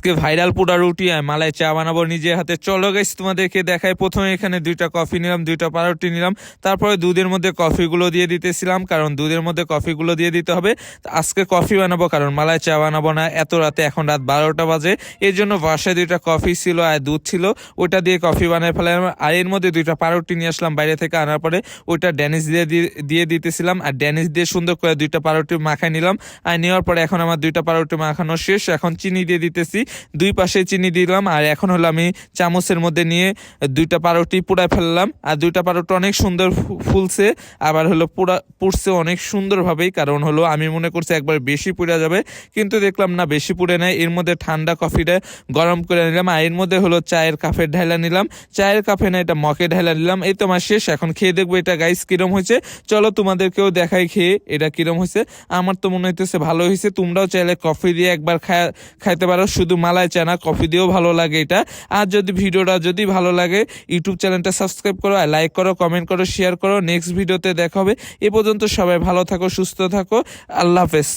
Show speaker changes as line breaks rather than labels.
আজকে ভাইরাল পোড়া রুটি আর মালাই চা বানাবো নিজের হাতে। চলো গাইস তোমাদেরকে দেখাই। প্রথমে এখানে 2টা কফি নিলাম, 2টা পাউরুটি নিলাম, তারপরে দুধের মধ্যে কফিগুলো দিয়ে দিতেছিলাম, কারণ দুধের মধ্যে কফিগুলো দিয়ে দিতে হবে। আজকে কফি বানাবো, কারণ মালাই চা বানাবো না এত রাতে, এখন রাত 12টা বাজে। এর জন্য বাসায় 2টা কফি ছিল আর দুধ ছিল, ওইটা দিয়ে কফি বানাই ফেলাম। আর এর মধ্যে 2টা পাউরুটি নিয়ে আসলাম বাইরে থেকে, আনার পরে ওইটা ড্যানিশ দিয়ে দিতেছিলাম, আর ড্যানিশ দিয়ে সুন্দর করে 2টা পাউরুটি মাখাই নিলাম। আর নেওয়ার পরে এখন আমার 2টা পাউরুটি মাখানো শেষ। এখন চিনি দিয়ে দিতেছি, 2 পাশে চিনি দিলাম। আর এখন হলো আমি চামচের মধ্যে নিয়ে 2টা পাউরুটি পুড়ায় ফেললাম। আর 2টা পাউরুটি অনেক সুন্দর ফুলছে, আবার হলো পুড়ছে অনেক সুন্দরভাবেই, কারণ হলো আমি মনে করছি একবার বেশি পুড়ে যাবে, কিন্তু দেখলাম না বেশি পুড়ে নেয়। এর মধ্যে ঠান্ডা কফিটা গরম করে নিলাম, আর এর মধ্যে হলো চায়ের কাপে ঢাইলা নিলাম, চায়ের কাপে না এটা মগে ঢাইলা নিলাম। এই তো আমার শেষ। এখন খেয়ে দেখবো এটা গাইস কিরম হয়েছে। চলো তোমাদেরকেও দেখাই খেয়ে এটা কিরম হয়েছে। আমার তো মনে হইতেছে ভালো হয়েছে। তোমরাও চাইলে কফি দিয়ে একবার খাইতে পারো, শুধু মালাই চা না, কফি দিয়েও ভালো লাগে এটা। আর যদি ভিডিওটা যদি ভালো লাগে ইউটিউব চ্যানেলটা সাবস্ক্রাইব করো, আর লাইক করো, কমেন্ট করো, শেয়ার করো। নেক্সট ভিডিওতে দেখা হবে। এ পর্যন্ত সবাই ভালো থাকো, সুস্থ থাকো, আল্লাহ হাফেজ।